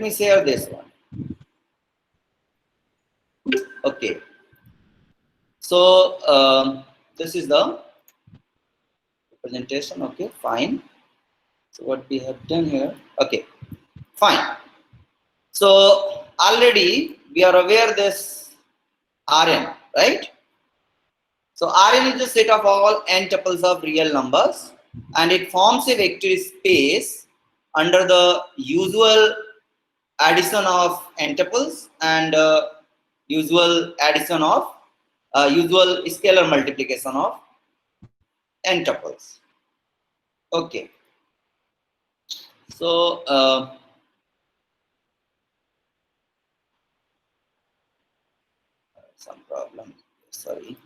me share this one. Okay. So this is the presentation. Okay, fine. So what we have done here. Okay, fine. So already we are aware this Rn, right? So Rn is the set of all n tuples of real numbers, and it forms a vector space under the usual addition of n tuples and usual addition of usual scalar multiplication of n tuples. Okay. So some problem. Sorry.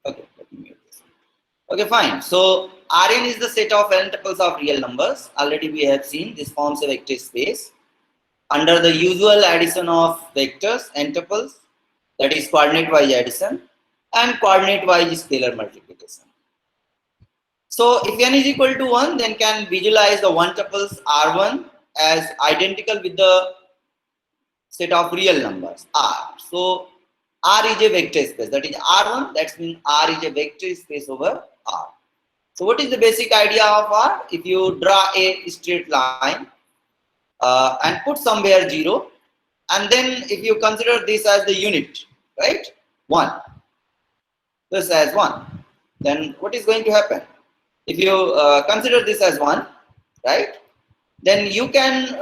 Okay, let me mute this. Okay, fine. So Rn is the set of n tuples of real numbers. Already we have seen this forms a vector space under the usual addition of vectors n tuples, that is coordinate wise addition and coordinate wise scalar multiplication. So if n is equal to 1, then can visualize the 1 tuples R1 as identical with the set of real numbers R. So R is a vector space, that is R1, that means R is a vector space over R. So what is the basic idea of R? If you draw a straight line and put somewhere 0, and then if you consider this as the unit, right, 1, this as 1, then what is going to happen? If you consider this as 1, right, then you can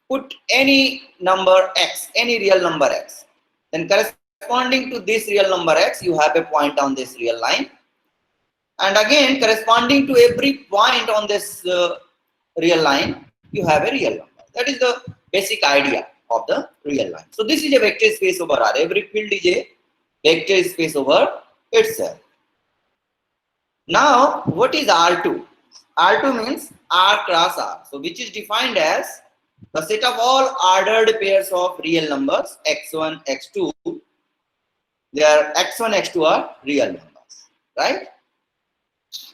put any number x, any real number x. Then corresponding to this real number x, you have a point on this real line. And again, corresponding to every point on this real line, you have a real number. That is the basic idea of the real line. So this is a vector space over R. Every field is a vector space over itself. Now, what is R2? R2 means R cross R. So which is defined as the set of all ordered pairs of real numbers x1, x2. Their x1, x2 are real numbers, right?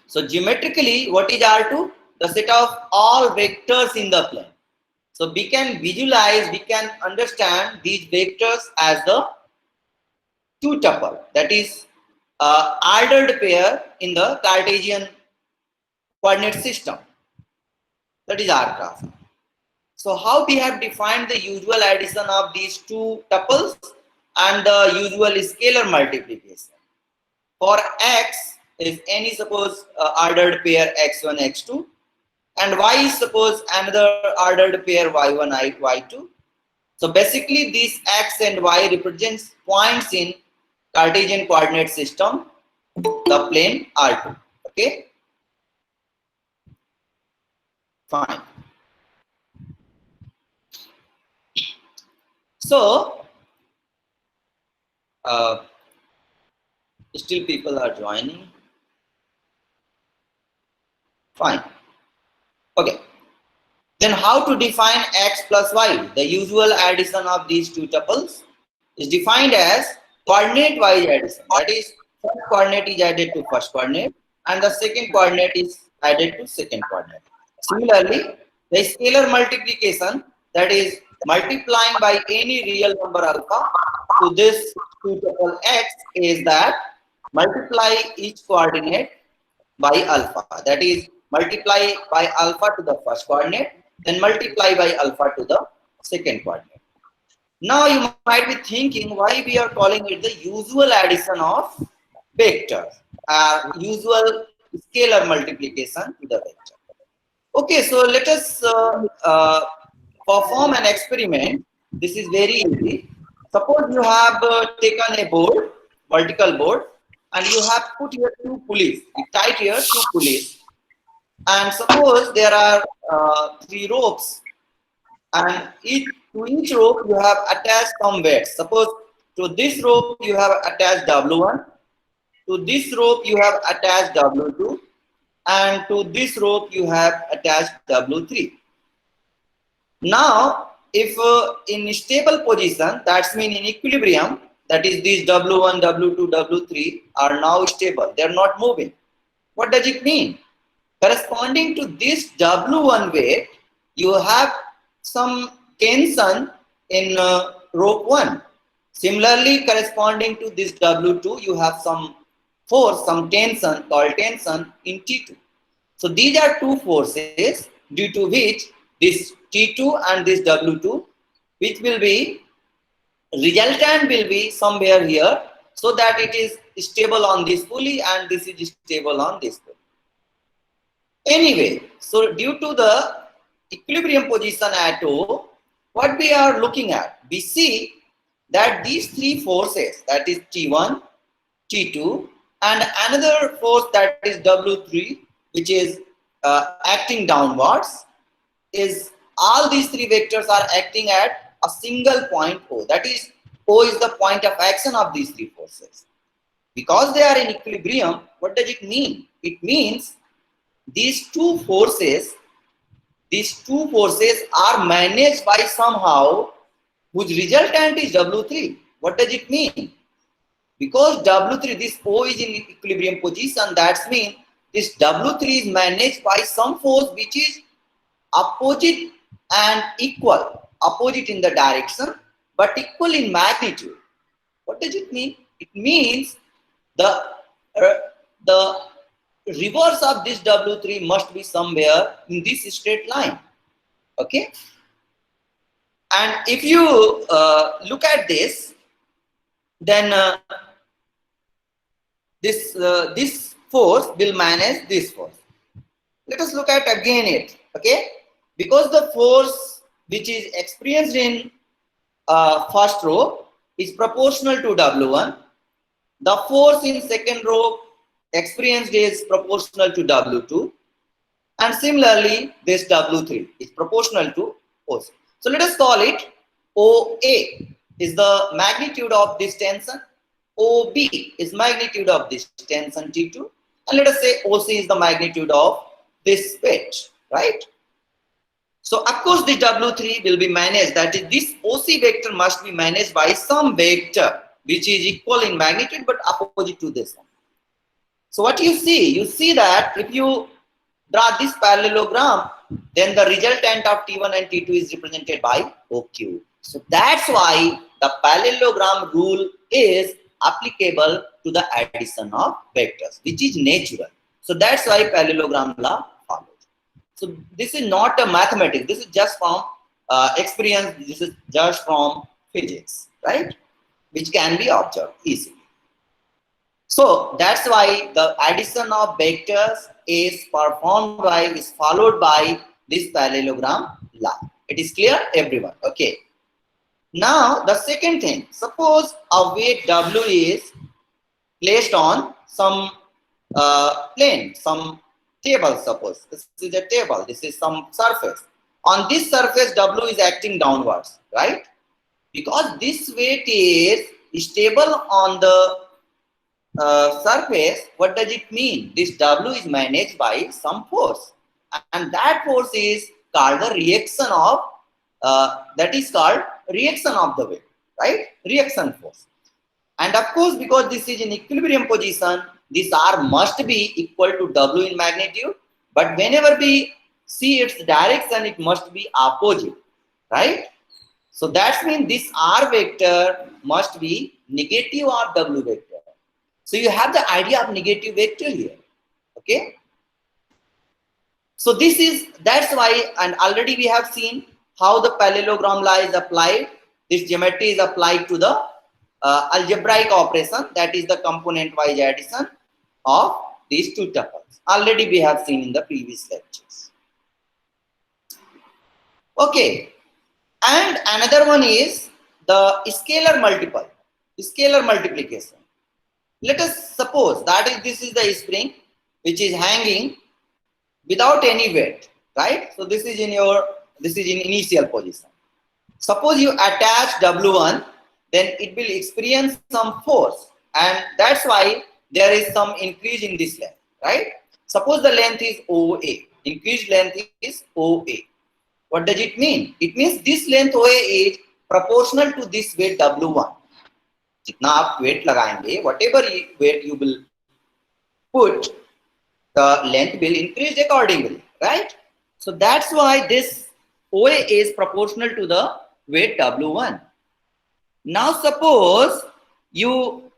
So geometrically, what is R2? The set of all vectors in the plane. So we can visualize, we can understand these vectors as the two tuple, that is ordered pair in the Cartesian coordinate system. That is R cross R. So how we have defined the usual addition of these two tuples and the usual scalar multiplication. For x, if n is suppose ordered pair x1, x2, and y is suppose another ordered pair y1, y2. So basically these x and y represents points in Cartesian coordinate system, the plane R2. Okay, fine. So still people are joining. Fine. Okay. Then how to define x plus y? The usual addition of these two tuples is defined as coordinate wise addition. That is, first coordinate is added to first coordinate and the second coordinate is added to second coordinate. Similarly, the scalar multiplication, that is multiplying by any real number alpha to this two tuple x, is that multiply each coordinate by alpha. That is, multiply by alpha to the first coordinate, then multiply by alpha to the second coordinate. Now you might be thinking why we are calling it the usual addition of vectors, usual scalar multiplication to the vector. Okay, so let us perform an experiment. This is very easy. Suppose you have taken a board, vertical board, and you have put here two pulleys. You tied here two pulleys. And suppose there are 3 ropes, and to each rope you have attached some weights. Suppose to this rope you have attached W1, to this rope you have attached W2, and to this rope you have attached W3. Now, if in stable position, that's mean in equilibrium, that is these W1, W2, W3 are now stable. They are not moving. What does it mean? corresponding to this W1 weight, you have some tension in rope 1. Similarly, corresponding to this W2, you have some force, some tension called tension in T2. So these are two forces due to which this T2 and this W2, which will be resultant will be somewhere here, so that it is stable on this pulley and this is stable on this pulley. Anyway, so due to the equilibrium position at O, what we are looking at, we see that these three forces, that is T1, T2, and another force that is W3, which is acting downwards, is all these three vectors are acting at a single point O. That is, O is the point of action of these three forces. Because they are in equilibrium, what does it mean? It means these two forces are managed by somehow whose resultant is W3. What does it mean? Because W3, this O is in equilibrium position, that means this W3 is managed by some force which is opposite and equal, opposite in the direction, but equal in magnitude. What does it mean? It means the reverse of this W3 must be somewhere in this straight line. Okay? And if you look at this, then this force will manage this force. Let us look at again it. Okay? Because the force which is experienced in first row is proportional to W1, the force in second row experienced is proportional to W2, and similarly this W3 is proportional to OC. So let us call it OA is the magnitude of this tension, OB is magnitude of this tension T2, and let us say OC is the magnitude of this weight, right? So of course the W3 will be managed, that is, this OC vector must be managed by some vector which is equal in magnitude but opposite to this one. So what you see that if you draw this parallelogram, then the resultant of T1 and T2 is represented by OQ. So that's why the parallelogram rule is applicable to the addition of vectors, which is natural. So that's why parallelogram law follows. So this is not a mathematics, this is just from experience, this is just from physics, right? Which can be observed easily. So that's why the addition of vectors is followed by this parallelogram law. It is clear, everyone? Okay. Now the second thing, suppose a weight W is placed on some plane, some table. Suppose this is a table, this is some surface. On this surface W is acting downwards, right? Because this weight is stable on the surface, what does it mean? This W is managed by some force, and that force is called the reaction of the weight, right? Reaction force. And of course, because this is in equilibrium position, this R must be equal to W in magnitude, but whenever we see its direction, it must be opposite, right? So that means this R vector must be negative of W vector. So you have the idea of negative vector here, okay? So that's why, and already we have seen how the parallelogram law is applied. This geometry is applied to the algebraic operation, that is the component-wise addition of these two tuples. Already we have seen in the previous lectures. Okay, and another one is the scalar multiplication. Let us suppose that this is the spring which is hanging without any weight, right? So this is in initial position. Suppose you attach W1, then it will experience some force, and that's why there is some increase in this length, right? Suppose the length is OA, increased length is OA. What does it mean? It means this length OA is proportional to this weight W1. जितना आप weight लगाएंगे, whatever weight you will put, the length will increase accordingly, right? So that's why this OA is proportional to the weight W1. Now suppose you,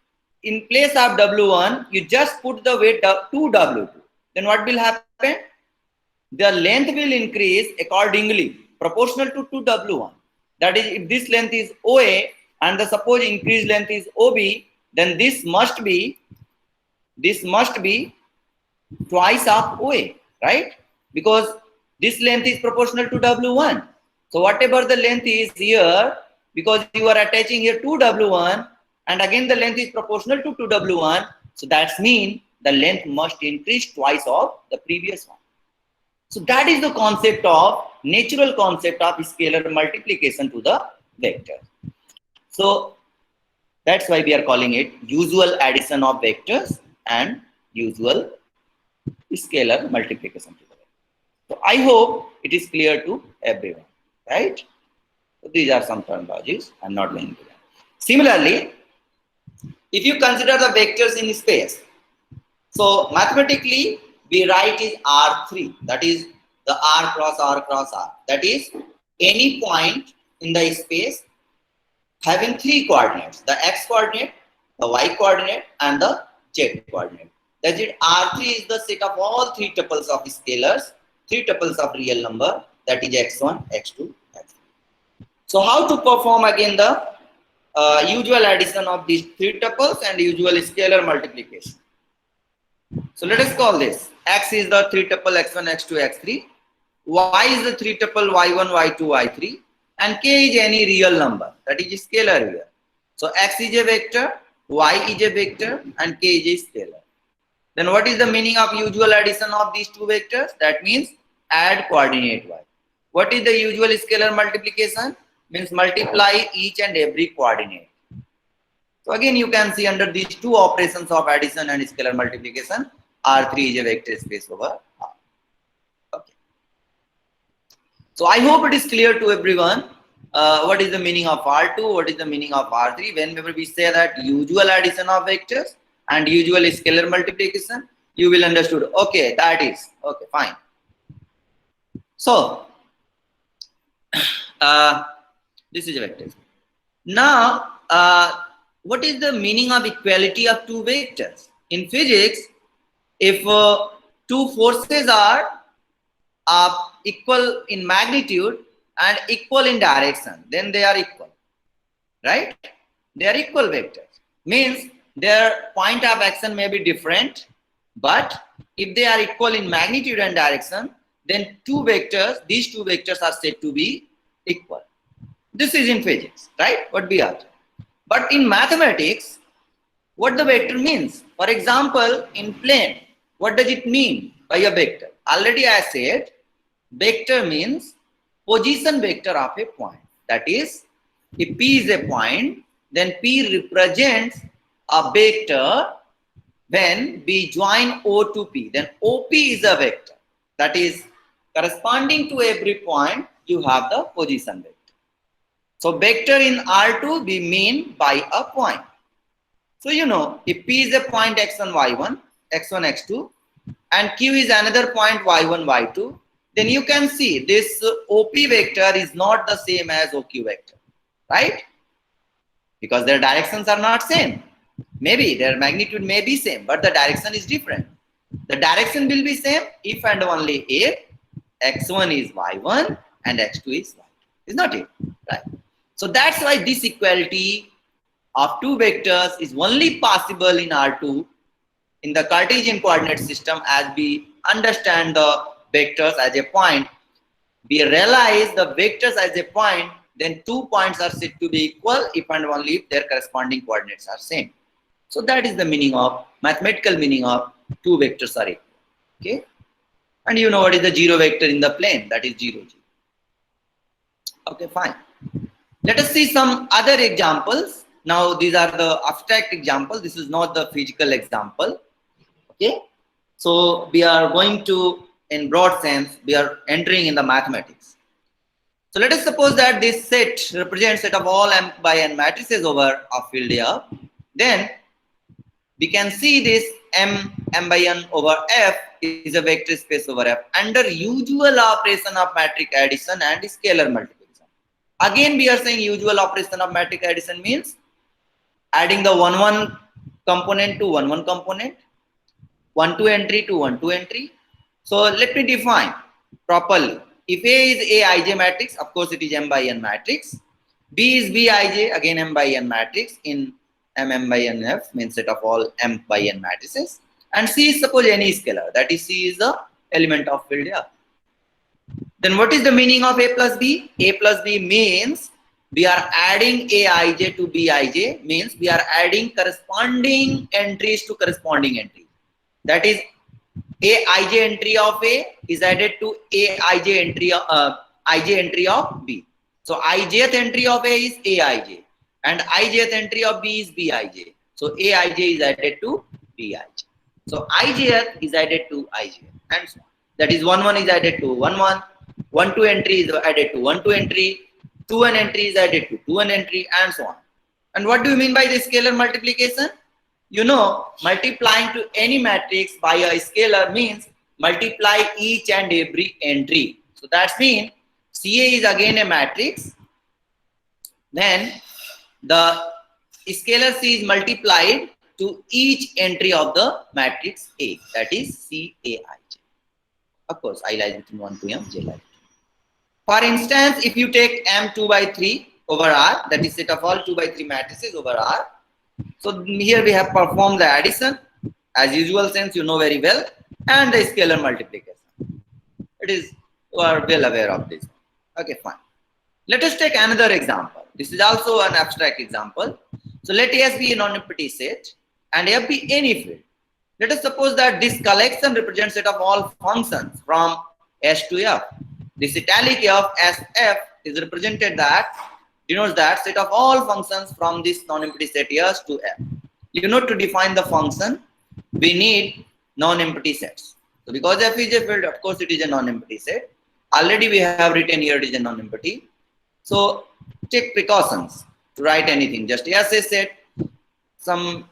in place of W1, you just put the weight to W2. Then what will happen? The length will increase accordingly, proportional to 2W1. That is, if this length is OA and the suppose increased length is OB, then this must be twice of OA, right? Because this length is proportional to W1. So whatever the length is here, because you are attaching here 2W1 and again the length is proportional to 2W1, so that means the length must increase twice of the previous one. So that is the concept of, natural concept of scalar multiplication to the vector. So that's why we are calling it usual addition of vectors and usual scalar multiplication to the vector. So I hope it is clear to everyone, right? So these are some terminologies. I'm not going to them. Similarly, if you consider the vectors in space, so mathematically we write is R3, that is the R cross R cross R. That is any point in the space having three coordinates, the X coordinate, the Y coordinate and the Z coordinate. That is, R3 is the set of all three tuples of scalars, three tuples of real number, that is X1, X2, X3. So how to perform again the usual addition of these three tuples and usual scalar multiplication? So let us call this. X is the three tuple X1, X2, X3. Y is the three tuple Y1, Y2, Y3. And K is any real number, that is scalar here. So X is a vector, Y is a vector and K is a scalar. Then what is the meaning of usual addition of these two vectors? That means add coordinate Y. What is the usual scalar multiplication? Means multiply each and every coordinate. So again you can see under these two operations of addition and scalar multiplication, R3 is a vector space over R. Okay. So I hope it is clear to everyone what is the meaning of R2, what is the meaning of R3. Whenever we say that usual addition of vectors and usual scalar multiplication, you will understood. Okay, that is okay, fine. So this is a vector. Now what is the meaning of equality of two vectors? In physics, if two forces are equal in magnitude and equal in direction, then they are equal, right? They are equal vectors. Means their point of action may be different, but if they are equal in magnitude and direction, then these two vectors are said to be equal. This is in physics, right? What we are. But in mathematics, what the vector means? For example, in plane, what does it mean by a vector? Already I said, vector means position vector of a point. That is, if P is a point, then P represents a vector when we join O to P. Then OP is a vector. That is, corresponding to every point, you have the position vector. So vector in R2 we mean by a point. So you know, if P is a point X1, Y1, X1, X2, and Q is another point Y1, Y2, then you can see this OP vector is not the same as OQ vector, right? Because their directions are not same. Maybe their magnitude may be same, but the direction is different. The direction will be same if and only if X1 is Y1 and X2 is Y2. Is not it? Right. So that's why this equality of two vectors is only possible in R2 in the Cartesian coordinate system. As we understand the vectors as a point, we realize the vectors as a point, then 2 points are said to be equal if and only if their corresponding coordinates are same. So that is the meaning of, mathematical meaning of two vectors are equal. Okay. And you know what is the zero vector in the plane? That is 0, 0. Okay, fine. Let us see some other examples. Now these are the abstract examples. This is not the physical example. Okay. So we are going to, in broad sense, we are entering in the mathematics. So let us suppose that this set represents set of all m by n matrices over a field A. Then we can see this m by n over f is a vector space over f under usual operation of matrix addition and scalar multiplication. Again, we are saying usual operation of matrix addition means adding the 1 component to 1 component, 1 entry to 1 entry. So let me define properly. If A is Aij matrix, of course it is m by n matrix. B is Bij, again m by n matrix in m by n f means set of all m by n matrices. And C is suppose any scalar, that is C is the element of field F. Then what is the meaning of A plus B? A plus B means we are adding Aij to Bij, means we are adding corresponding entries to corresponding entries. That is Aij entry of A is added to Aij entry of B. So ijth entry of A is Aij and ijth entry of B is Bij. So Aij is added to Bij. So ijth is added to ijth and so on. That is 1 is added to 1 1 entry is added to 1 entry, 2 entry is added to 2 entry and so on. And what do you mean by the scalar multiplication? You know, multiplying to any matrix by a scalar means multiply each and every entry. So that means CA is again a matrix. Then the scalar C is multiplied to each entry of the matrix A, that is CAij. Of course, I lies between 1 to m, j lies. For instance, if you take m 2 by 3 over R, that is set of all 2 by 3 matrices over R. So here we have performed the addition as usual, since you know very well, and the scalar multiplication. It is, you are well aware of this. Okay, fine. Let us take another example. This is also an abstract example. So let S be a non-empty set and F be any field. Let us suppose that this collection represents set of all functions from S to F. This italic F as F is represented that denotes that set of all functions from this non-empty set S to F. You know, to define the function, we need non-empty sets. So because F is a field, of course it is a non-empty set. Already we have written here it is a non-empty. So take precautions to write anything. Just S a set. Some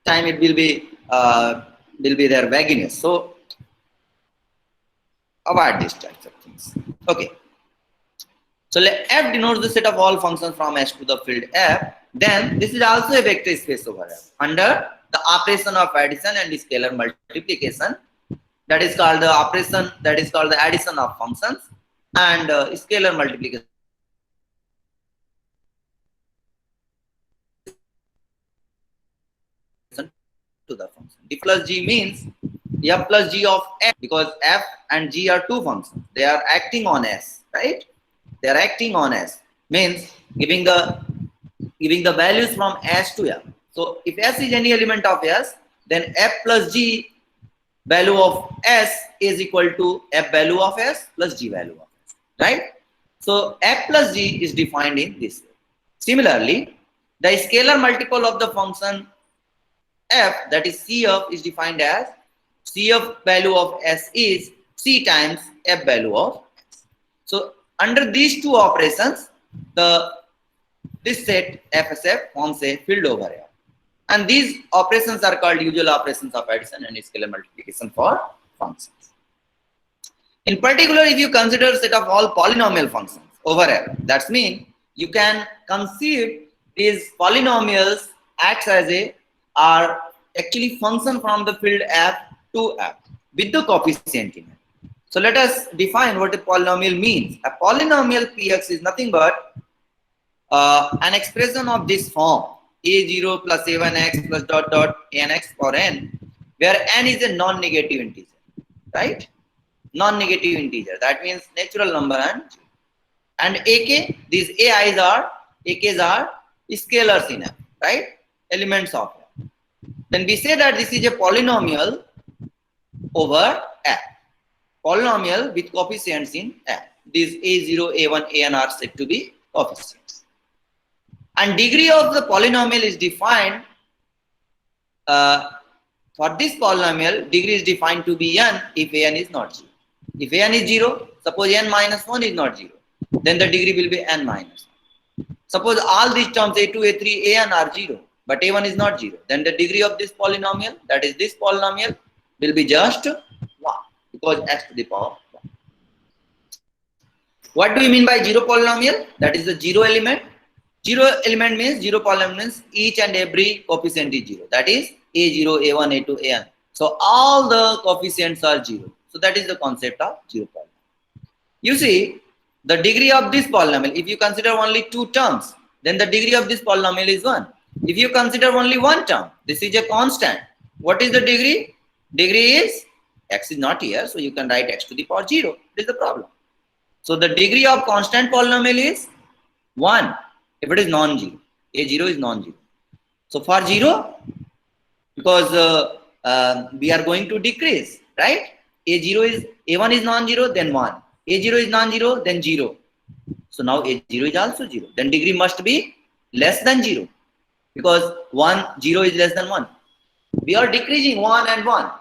time it will be their vagueness. So avoid these types of things. Okay. So let F denotes the set of all functions from S to the field F. Then this is also a vector space over F under the operation of addition and scalar multiplication. That is called the operation, that is called the addition of functions, and scalar multiplication to the function. D plus G means F plus G of F, because F and G are two functions. They are acting on S, right? They are acting on S, means giving the values from S to F. So if S is any element of S, then F plus G value of S is equal to F value of S plus G value of S, right? So F plus G is defined in this way. Similarly, the scalar multiple of the function F, that is CF, is defined as CF value of S is C times F value of S. So under these two operations, this set FSF forms a field over here. And these operations are called usual operations of addition and scalar multiplication for functions. In particular, if you consider a set of all polynomial functions over here, that means you can conceive these polynomials acts as are actually function from the field F to F with the coefficient in it. So let us define what a polynomial means. A polynomial Px is nothing but an expression of this form: a0 plus a1x plus dot dot nx for n, where n is a non-negative integer, right? Non-negative integer, that means natural number, and ak, these ai's are, ak's are scalars in F, right? Elements of F. Then we say that this is a polynomial over F. Polynomial with coefficients in F. These a0, a1, an are said to be coefficients. And degree of the polynomial is defined, for this polynomial, degree is defined to be n if an is not 0. If an is 0, suppose n minus 1 is not 0, then the degree will be n minus 1. Suppose all these terms a2, a3, an are 0, but a1 is not 0. Then the degree of this polynomial, that is this polynomial, will be just 1 because x to the power 1. What do you mean by 0 polynomial? That is the 0 element. 0 element means 0 polynomial means each and every coefficient is 0. That is a0, a1, a2, an. So all the coefficients are 0. So that is the concept of 0 polynomial. You see, the degree of this polynomial, if you consider only 2 terms, then the degree of this polynomial is 1. If you consider only 1 term, this is a constant. What is the degree? Degree is x is not here, so you can write x to the power 0. This is the problem. So the degree of constant polynomial is 1 if it is non-zero. A0 is non-zero. So for 0, because we are going to decrease, right? A0 is, A1 is non-zero, then 1. A0 is non-zero, then 0. So now A0 is also 0. Then degree must be less than 0. Because 0 is less than 1. We are decreasing 1 and 1.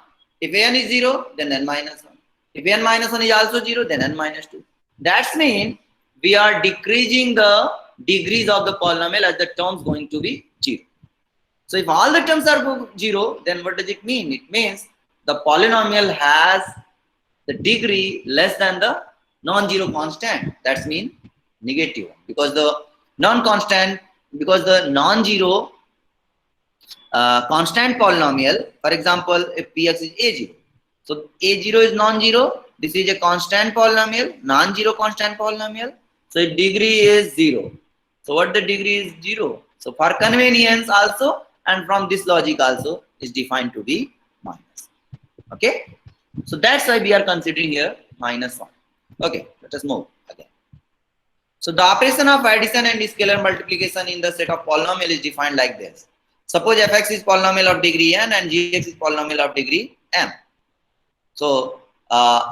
If n is 0, then n minus 1. If n minus 1 is also 0, then n minus 2. That means we are decreasing the degrees of the polynomial as the terms going to be 0. So if all the terms are 0, then what does it mean? It means the polynomial has the degree less than the non-zero constant. That means negative, because the non-constant, because the non-zero constant polynomial, for example, if px is a0, so a0 is non-zero. This is a constant polynomial, non-zero constant polynomial. So its degree is 0. So what the degree is 0. So for convenience also, and from this logic also, is defined to be minus. Okay. So that's why we are considering here minus 1. Okay. Let us move again. So the operation of addition and scalar multiplication in the set of polynomial is defined like this. Suppose fx is polynomial of degree n and gx is polynomial of degree m. So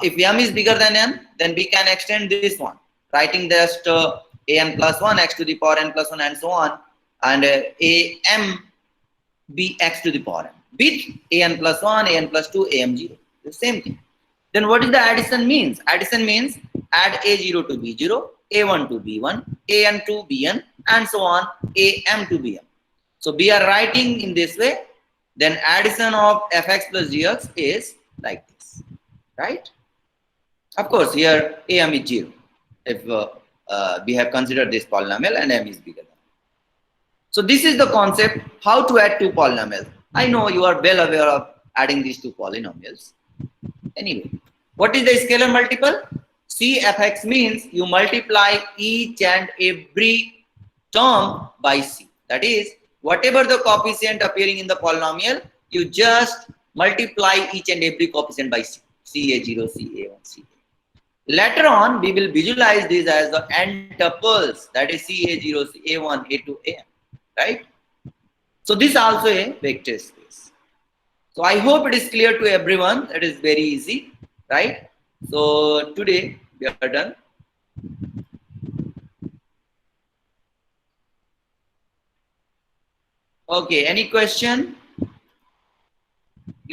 if m is bigger than n, then we can extend this one, writing just an plus 1 x to the power n plus 1 and so on, and am be x to the power n with an plus 1, an plus 2, am 0. The same thing. Then what is the addition means? Addition means add a0 to b0, a1 to b1, an to bn, and so on, am to bm. So we are writing in this way. Then addition of fx plus gx is like this, right? Of course, here am is 0 if we have considered this polynomial and m is bigger than. So this is the concept how to add two polynomials. I know you are well aware of adding these two polynomials. Anyway, what is the scalar multiple? C fx means you multiply each and every term by c. That is, whatever the coefficient appearing in the polynomial, you just multiply each and every coefficient by c. CA0, CA1, CA. Later on, we will visualize this as the n tuples, that is CA0, CA1, A2, AM, right? So this also a vector space. So I hope it is clear to everyone. That is very easy, right? So today we are done. Okay, any question?